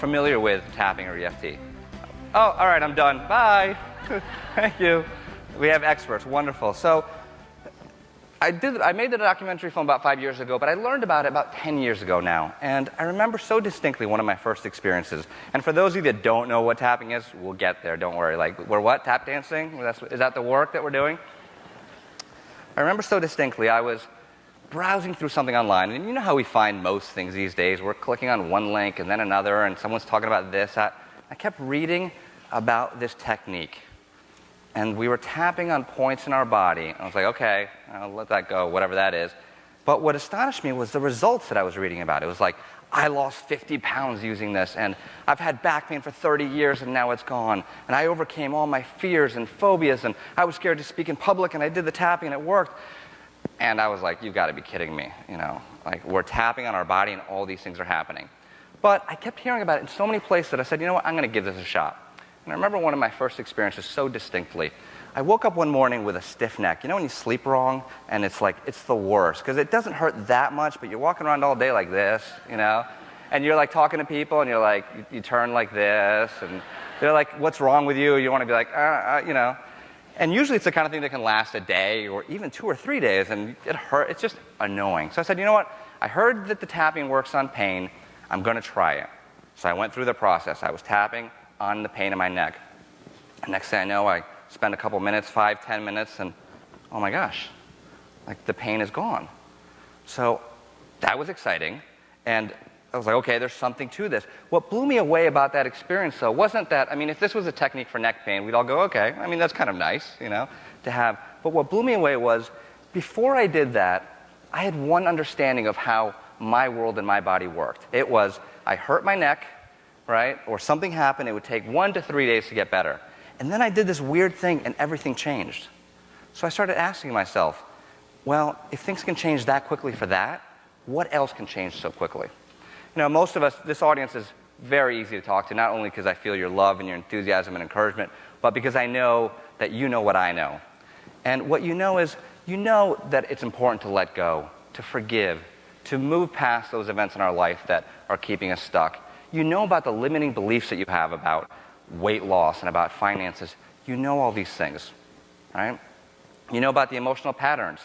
familiar with tapping or EFT? Oh, all right, I'm done. Bye. Thank you. We have experts. Wonderful. So I made the documentary film about 5 years ago, but I learned about it about 10 years ago now. And I remember so distinctly one of my first experiences. And for those of you that don't know what tapping is, we'll get there, don't worry. Like, we're what? Tap dancing? Is that the work that we're doing? I remember so distinctly, I was browsing through something online, and you know how we find most things these days. We're clicking on one link and then another, and someone's talking about this. I kept reading about this technique. And we were tapping on points in our body. I was like, okay, I'll let that go, whatever that is. But what astonished me was the results that I was reading about. It was like, I lost 50 pounds using this, and I've had back pain for 30 years, and now it's gone. And I overcame all my fears and phobias, and I was scared to speak in public, and I did the tapping, and it worked. And I was like, you've got to be kidding me. You know, like, we're tapping on our body, and all these things are happening. But I kept hearing about it in so many places that I said, you know what, I'm going to give this a shot. And I remember one of my first experiences so distinctly. I woke up one morning with a stiff neck. You know when you sleep wrong, and it's like, it's the worst, because it doesn't hurt that much, but you're walking around all day like this, you know? And you're like talking to people, and you're like, you turn like this, and they're like, what's wrong with you? You want to be like, you know? And usually it's the kind of thing that can last a day or even 2 or 3 days, and it hurt. It's just annoying. So I said, you know what? I heard that the tapping works on pain. I'm going to try it. So I went through the process. I was tapping on the pain in my neck. And next thing I know, I spent a couple minutes, 5, 10 minutes, and oh my gosh, like the pain is gone. So that was exciting. And I was like, okay, there's something to this. What blew me away about that experience, though, wasn't that, I mean, if this was a technique for neck pain, we'd all go, okay, I mean, that's kind of nice, you know, to have. But what blew me away was, before I did that, I had one understanding of how my world and my body worked. It was, I hurt my neck, right, or something happened, it would take 1 to 3 days to get better. And then I did this weird thing, and everything changed. So I started asking myself, well, if things can change that quickly for that, what else can change so quickly? You know, most of us, this audience is very easy to talk to, not only because I feel your love and your enthusiasm and encouragement, but because I know that you know what I know. And what you know is, you know that it's important to let go, to forgive, to move past those events in our life that are keeping us stuck. You know about the limiting beliefs that you have about weight loss and about finances. You know all these things, right? You know about the emotional patterns.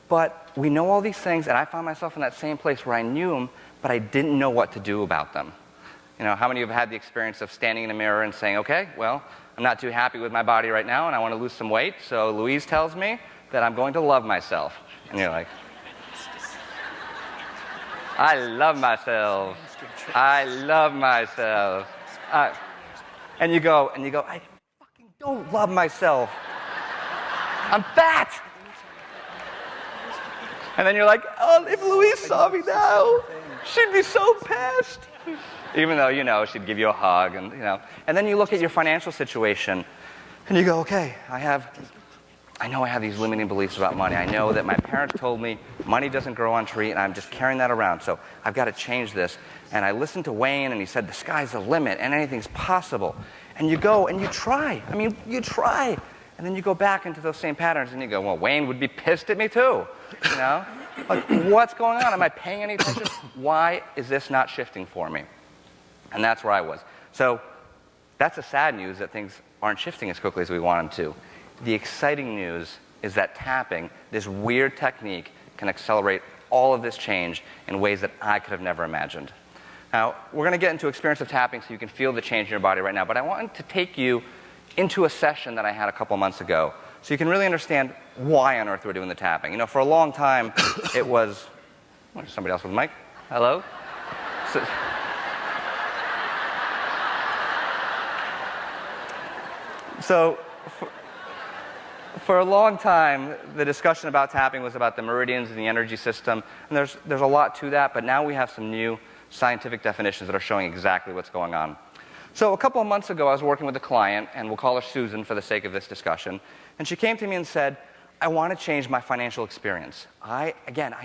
But we know all these things, and I found myself in that same place where I knew them, but I didn't know what to do about them. You know, how many of you have had the experience of standing in a mirror and saying, okay, well, I'm not too happy with my body right now, and I want to lose some weight, so Louise tells me that I'm going to love myself. And you're like, I love myself. I love myself. And you go, I fucking don't love myself. I'm fat. And then you're like, oh, if Louise saw me now, she'd be so pissed. Even though, you know, she'd give you a hug, and, you know. And then you look at your financial situation, and you go, okay, I know I have these limiting beliefs about money. I know that my parents told me money doesn't grow on trees, and I'm just carrying that around. So I've got to change this. And I listened to Wayne, and he said, the sky's the limit, and anything's possible. And you go, and you try. I mean, you try. And then you go back into those same patterns, and you go, well, Wayne would be pissed at me too. You know? Like, what's going on? Am I paying any attention? Why is this not shifting for me? And that's where I was. So that's the sad news, that things aren't shifting as quickly as we want them to. The exciting news is that tapping, this weird technique, can accelerate all of this change in ways that I could have never imagined. Now, we're going to get into experience of tapping so you can feel the change in your body right now, but I wanted to take you into a session that I had a couple months ago so you can really understand why on earth we're doing the tapping. You know, for a long time, it was... Oh, there's somebody else with a mic. Hello? So for a long time, the discussion about tapping was about the meridians and the energy system, and there's a lot to that, but now we have some new scientific definitions that are showing exactly what's going on. So a couple of months ago, I was working with a client, and we'll call her Susan for the sake of this discussion, and she came to me and said, I want to change my financial experience. I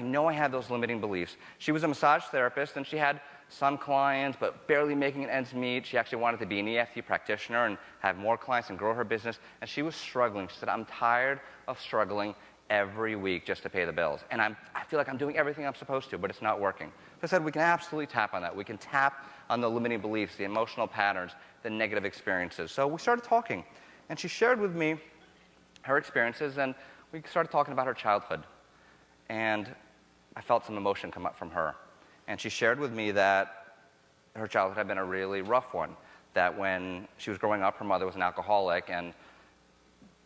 know I have those limiting beliefs. She was a massage therapist, and she had some clients, but barely making ends meet. She actually wanted to be an EFT practitioner and have more clients and grow her business, and she was struggling. She said, I'm tired of struggling every week just to pay the bills. And I feel like I'm doing everything I'm supposed to, but it's not working. So I said, we can absolutely tap on that. We can tap on the limiting beliefs, the emotional patterns, the negative experiences. So we started talking, and she shared with me her experiences, and we started talking about her childhood. And I felt some emotion come up from her. And she shared with me that her childhood had been a really rough one, that when she was growing up, her mother was an alcoholic, and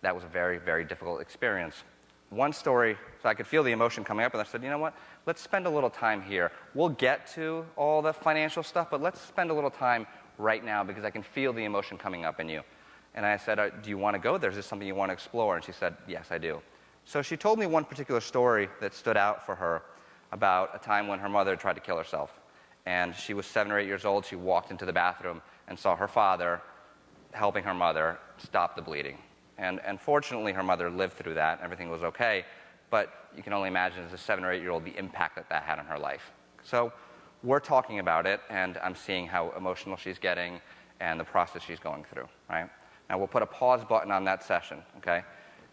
that was a very, very difficult experience. One story, so I could feel the emotion coming up, and I said, you know what, let's spend a little time here. We'll get to all the financial stuff, but let's spend a little time right now because I can feel the emotion coming up in you. And I said, do you want to go there? Is this something you want to explore? And she said, yes, I do. So she told me one particular story that stood out for her about a time when her mother tried to kill herself. And she was 7 or 8 years old. She walked into the bathroom and saw her father helping her mother stop the bleeding. And fortunately, her mother lived through that. Everything was okay. But you can only imagine as a 7 or 8 year old the impact that that had on her life. So we're talking about it, and I'm seeing how emotional she's getting and the process she's going through, right? Now, we'll put a pause button on that session, okay?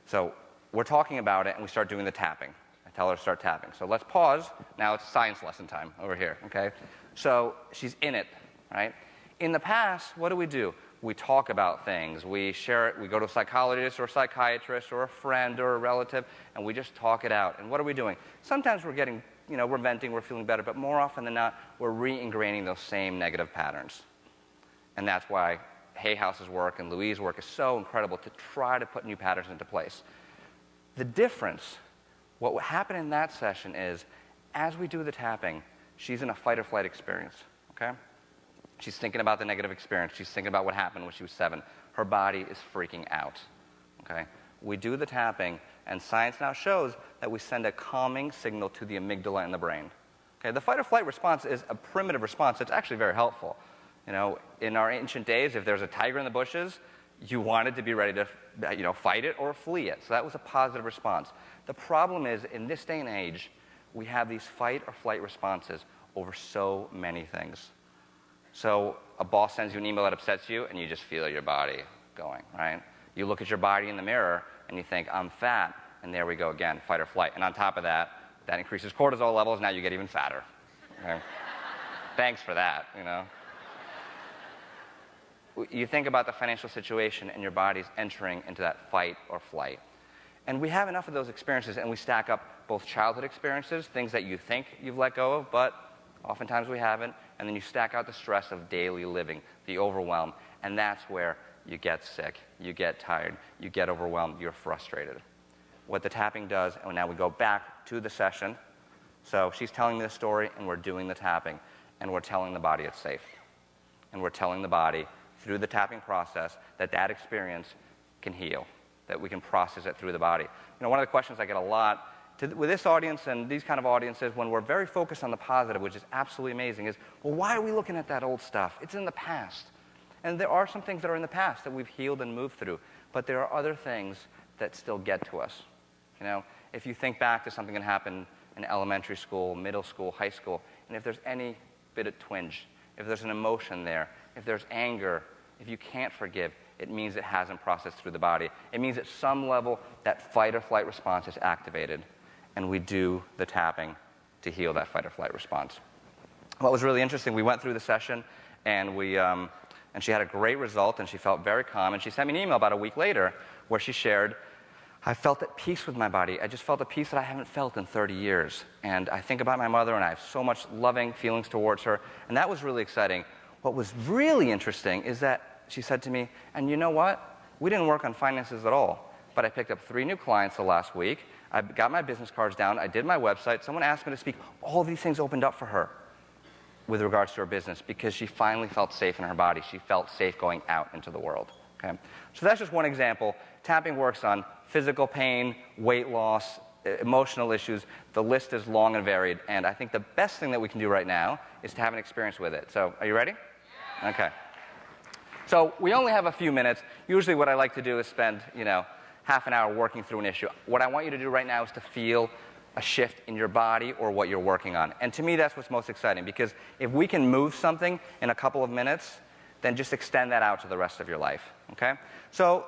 So we're talking about it, and we start doing the tapping. I tell her to start tapping. So let's pause. Now it's science lesson time over here, okay? So she's in it, right? In the past, what do? We talk about things. We share it. We go to a psychologist or a psychiatrist or a friend or a relative, and we just talk it out. And what are we doing? Sometimes we're getting, we're venting, we're feeling better, but more often than not, we're re-ingraining those same negative patterns. And that's why Hay House's work and Louise's work is so incredible to try to put new patterns into place. The difference, what would happen in that session is, as we do the tapping, she's in a fight or flight experience, okay? She's thinking about the negative experience. She's thinking about what happened when she was 7. Her body is freaking out, okay? We do the tapping, and science now shows that we send a calming signal to the amygdala in the brain. Okay, the fight or flight response is a primitive response. It's actually very helpful. In our ancient days, if there's a tiger in the bushes, you wanted to be ready to, fight it or flee it. So that was a positive response. The problem is, in this day and age, we have these fight or flight responses over so many things. So a boss sends you an email that upsets you, and you just feel your body going, right? You look at your body in the mirror, and you think, I'm fat, and there we go again, fight or flight. And on top of that, that increases cortisol levels, now you get even fatter. Okay? Thanks for that, You think about the financial situation, and your body's entering into that fight or flight. And we have enough of those experiences, and we stack up both childhood experiences, things that you think you've let go of, but oftentimes we haven't, and then you stack out the stress of daily living, the overwhelm, and that's where you get sick, you get tired, you get overwhelmed, you're frustrated. What the tapping does, and now we go back to the session. So she's telling me the story, and we're doing the tapping, and we're telling the body it's safe. And we're telling the body, through the tapping process, that experience can heal, that we can process it through the body. One of the questions I get a lot with this audience and these kind of audiences, when we're very focused on the positive, which is absolutely amazing, is, well, why are we looking at that old stuff? It's in the past. And there are some things that are in the past that we've healed and moved through, but there are other things that still get to us. If you think back to something that happened in elementary school, middle school, high school, and if there's any bit of twinge, if there's an emotion there, if there's anger, if you can't forgive, it means it hasn't processed through the body. It means at some level that fight or flight response is activated, and we do the tapping to heal that fight or flight response. What was really interesting, we went through the session, and she had a great result, and she felt very calm, and she sent me an email about a week later where she shared, I felt at peace with my body. I just felt a peace that I haven't felt in 30 years. And I think about my mother, and I have so much loving feelings towards her, and that was really exciting. What was really interesting is that she said to me, and you know what? We didn't work on finances at all, but I picked up 3 new clients the last week. I got my business cards down. I did my website. Someone asked me to speak. All these things opened up for her with regards to her business because she finally felt safe in her body. She felt safe going out into the world. Okay? So that's just one example. Tapping works on physical pain, weight loss, emotional issues. The list is long and varied, and I think the best thing that we can do right now is to have an experience with it. So are you ready? Yeah. Okay. So we only have a few minutes. Usually what I like to do is spend, half an hour working through an issue. What I want you to do right now is to feel a shift in your body or what you're working on. And to me, that's what's most exciting, because if we can move something in a couple of minutes, then just extend that out to the rest of your life, okay? So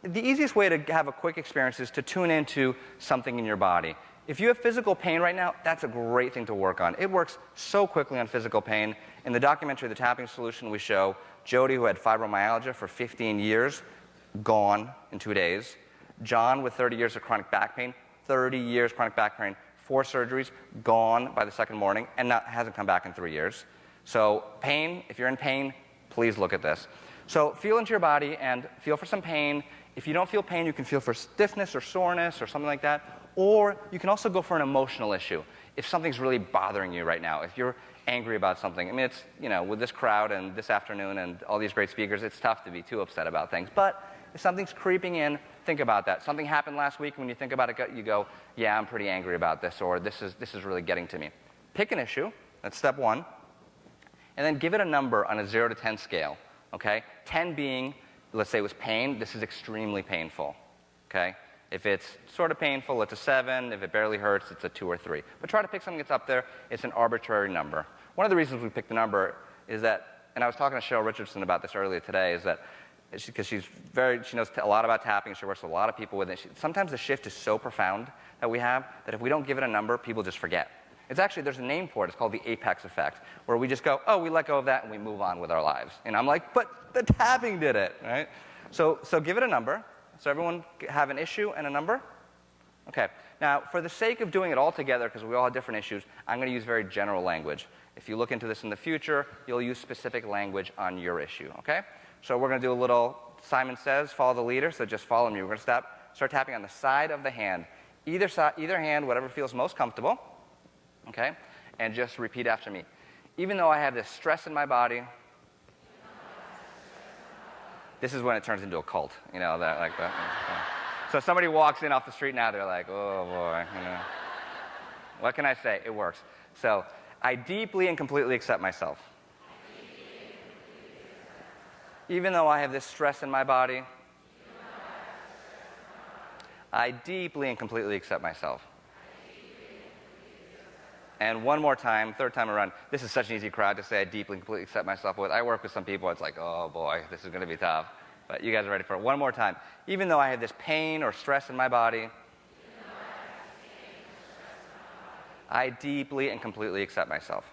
the easiest way to have a quick experience is to tune into something in your body. if you have physical pain right now, that's a great thing to work on. It works so quickly on physical pain. In the documentary, The Tapping Solution, we show Jody, who had fibromyalgia for 15 years, gone in 2 days. John, with 30 years of chronic back pain, 30 years chronic back pain, 4 surgeries, gone by the second morning, and hasn't come back in 3 years. So pain, if you're in pain, please look at this. So feel into your body and feel for some pain. If you don't feel pain, you can feel for stiffness or soreness or something like that. Or you can also go for an emotional issue. If something's really bothering you right now, if you're angry about something. I mean, it's, with this crowd and this afternoon and all these great speakers, it's tough to be too upset about things. But if something's creeping in, think about that. Something happened last week. When you think about it, you go, yeah, I'm pretty angry about this, or this is really getting to me. Pick an issue. That's step 1. And then give it a number on a 0 to 10 scale. Okay? 10 being, let's say it was pain. This is extremely painful. Okay? If it's sort of painful, it's a 7. If it barely hurts, it's a 2 or 3. But try to pick something that's up there. It's an arbitrary number. One of the reasons we picked the number is that, and I was talking to Cheryl Richardson about this earlier today, is that because she knows a lot about tapping, she works with a lot of people with it. Sometimes the shift is so profound that we have that if we don't give it a number, people just forget. It's actually, there's a name for it. It's called the apex effect, where we just go, oh, we let go of that and we move on with our lives. And I'm like, but the tapping did it, right? So give it a number. So everyone have an issue and a number? Okay. Now, for the sake of doing it all together, because we all have different issues, I'm going to use very general language. If you look into this in the future, you'll use specific language on your issue, okay? So we're going to do a little Simon Says, follow the leader, so just follow me. We're going to start tapping on the side of the hand. Either hand, whatever feels most comfortable, okay? And just repeat after me. Even though I have this stress in my body, this is when it turns into a cult, that. So if somebody walks in off the street now, they're like, oh boy, What can I say? It works. So I deeply and completely accept myself. Even though I have this stress in my body, I deeply and completely accept myself. And one more time, third time around, this is such an easy crowd to say I deeply and completely accept myself with. I work with some people, it's like, oh boy, this is going to be tough. But you guys are ready for it. One more time. Even though I have this pain or stress in my body, I deeply and completely accept myself.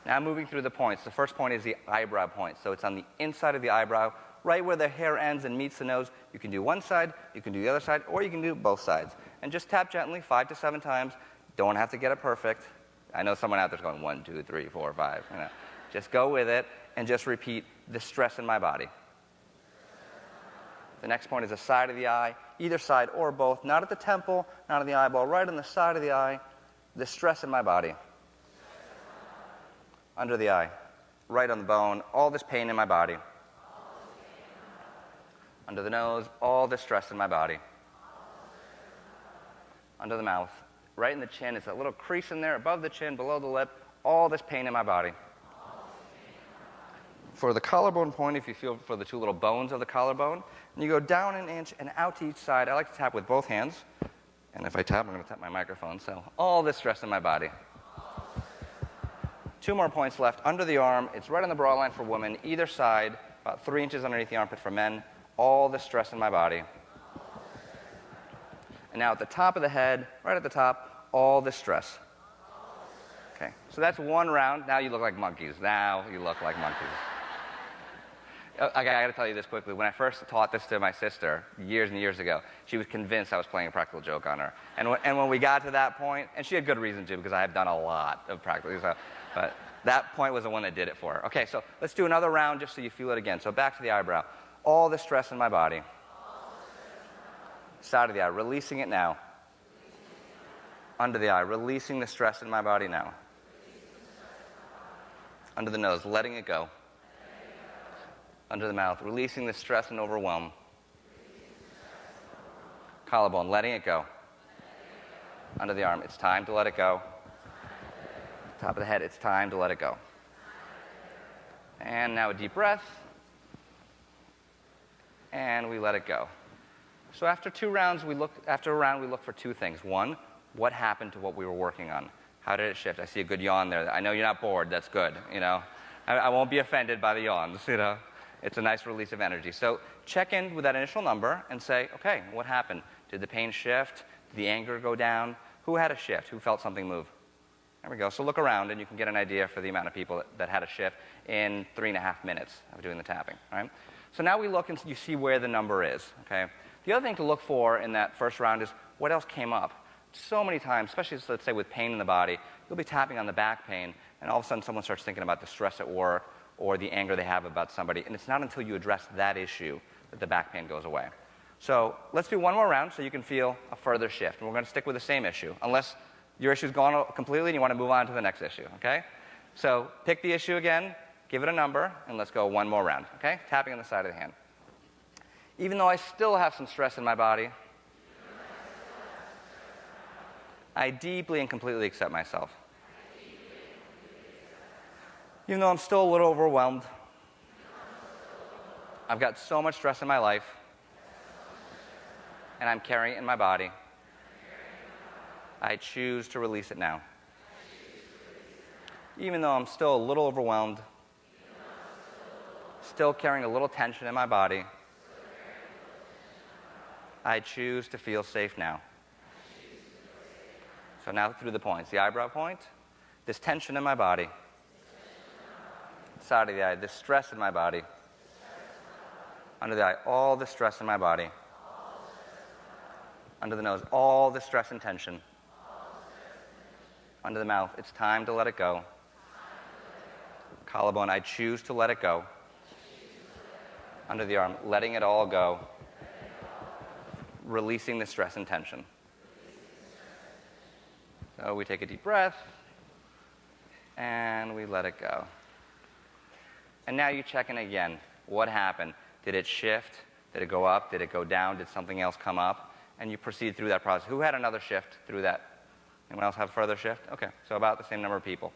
Now moving through the points. The first point is the eyebrow point. So it's on the inside of the eyebrow, right where the hair ends and meets the nose. You can do one side, you can do the other side, or you can do both sides. And just tap gently 5 to 7 times. Don't have to get it perfect. I know someone out there's going 1, 2, 3, 4, 5. Just go with it and just repeat the stress in my body. The next point is the side of the eye, either side or both, not at the temple, not on the eyeball, right on the side of the eye, the stress in my body. Under the eye, right on the bone, all this pain in my body. Under the nose, all the stress in my body. Under the mouth, right in the chin, it's that little crease in there, above the chin, below the lip, all this pain in my body. For the collarbone point, if you feel for the 2 little bones of the collarbone, and you go down an inch and out to each side. I like to tap with both hands. And if I tap, I'm going to tap my microphone. So all this stress in my body. 2 more points left. Under the arm, it's right on the bra line for women, either side, about 3 inches underneath the armpit for men. All the stress in my body. And now at the top of the head, right at the top, all the stress. Okay, so that's 1 round. Now you look like monkeys. I got to tell you this quickly. When I first taught this to my sister years and years ago, she was convinced I was playing a practical joke on her. And when we got to that point, and she had good reason to because I have done a lot of practical, but that point was the one that did it for her. Okay, so let's do another round just so you feel it again. So back to the eyebrow. All the stress in my body. Side of the eye, releasing it now. Under the eye, releasing the stress in my body now. Under the nose, letting it go. Under the mouth, releasing the stress and overwhelm. Collarbone, letting it go. Under the arm, it's time to let it go. Top of the head, it's time to let it go. And now a deep breath. And we let it go. So after a round, we look for 2 things. 1, what happened to what we were working on? How did it shift? I see a good yawn there. I know you're not bored. That's good. I won't be offended by the yawns. It's a nice release of energy. So check in with that initial number and say, okay, what happened? Did the pain shift? Did the anger go down? Who had a shift? Who felt something move? There we go. So look around, and you can get an idea for the amount of people that had a shift in 3.5 minutes of doing the tapping. All right? So now we look and you see where the number is. Okay? The other thing to look for in that first round is what else came up. So many times, especially let's say with pain in the body, you'll be tapping on the back pain, and all of a sudden someone starts thinking about the stress at work or the anger they have about somebody, and it's not until you address that issue that the back pain goes away. So let's do one more round so you can feel a further shift. And we're going to stick with the same issue, unless your issue's gone completely and you want to move on to the next issue, okay? So pick the issue again, give it a number, and let's go one more round, okay? Tapping on the side of the hand. Even though I still have some stress in my body, I deeply and completely accept myself. Even though I'm still a little overwhelmed, I've got so much stress in my life, and I'm carrying it in my body, I choose to release it now. Even though I'm still a little overwhelmed, still carrying a little tension in my body, I choose to feel safe now. So now through the points. The eyebrow point, this tension in my body, side of the eye, this stress in my body, under the eye, all the stress in my body, under the nose, all the stress and tension, under the mouth, it's time to let it go. Collarbone, I choose to let it go. Under the arm, letting it all go. Releasing the stress and tension. So we take a deep breath, and we let it go. And now you check in again. What happened? Did it shift? Did it go up? Did it go down? Did something else come up? And you proceed through that process. Who had another shift through that? Anyone else have further shift? Okay, so about the same number of people.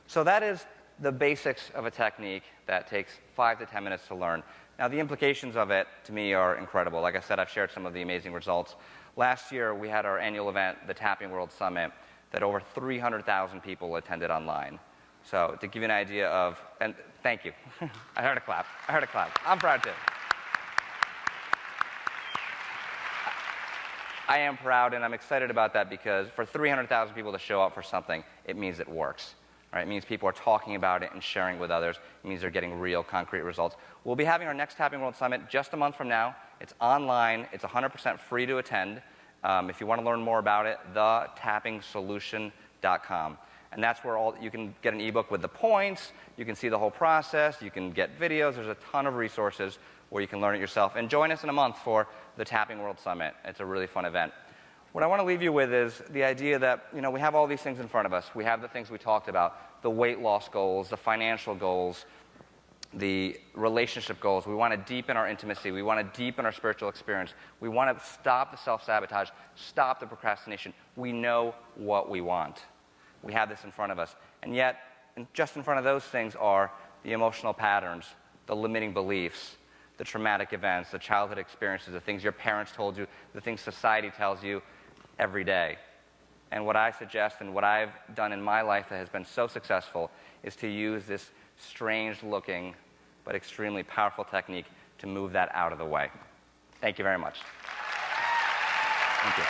So that is the basics of a technique that takes 5 to 10 minutes to learn. Now, the implications of it, to me, are incredible. Like I said, I've shared some of the amazing results. Last year, we had our annual event, the Tapping World Summit, that over 300,000 people attended online. So to give you an idea of, and thank you. I heard a clap. I'm proud too. I am proud, and I'm excited about that because for 300,000 people to show up for something, it means it works. Right? It means people are talking about it and sharing with others. It means they're getting real, concrete results. We'll be having our next Tapping World Summit just a month from now. It's online. It's 100% free to attend. If you want to learn more about it, thetappingsolution.com. And that's where you can get an ebook with the points. You can see the whole process. You can get videos. There's a ton of resources where you can learn it yourself. And join us in a month for the Tapping World Summit. It's a really fun event. What I want to leave you with is the idea that, we have all these things in front of us. We have the things we talked about, the weight loss goals, the financial goals, the relationship goals. We want to deepen our intimacy. We want to deepen our spiritual experience. We want to stop the self-sabotage, stop the procrastination. We know what we want. We have this in front of us. And yet, just in front of those things are the emotional patterns, the limiting beliefs, the traumatic events, the childhood experiences, the things your parents told you, the things society tells you every day. And what I suggest and what I've done in my life that has been so successful is to use this strange-looking but extremely powerful technique to move that out of the way. Thank you very much. Thank you.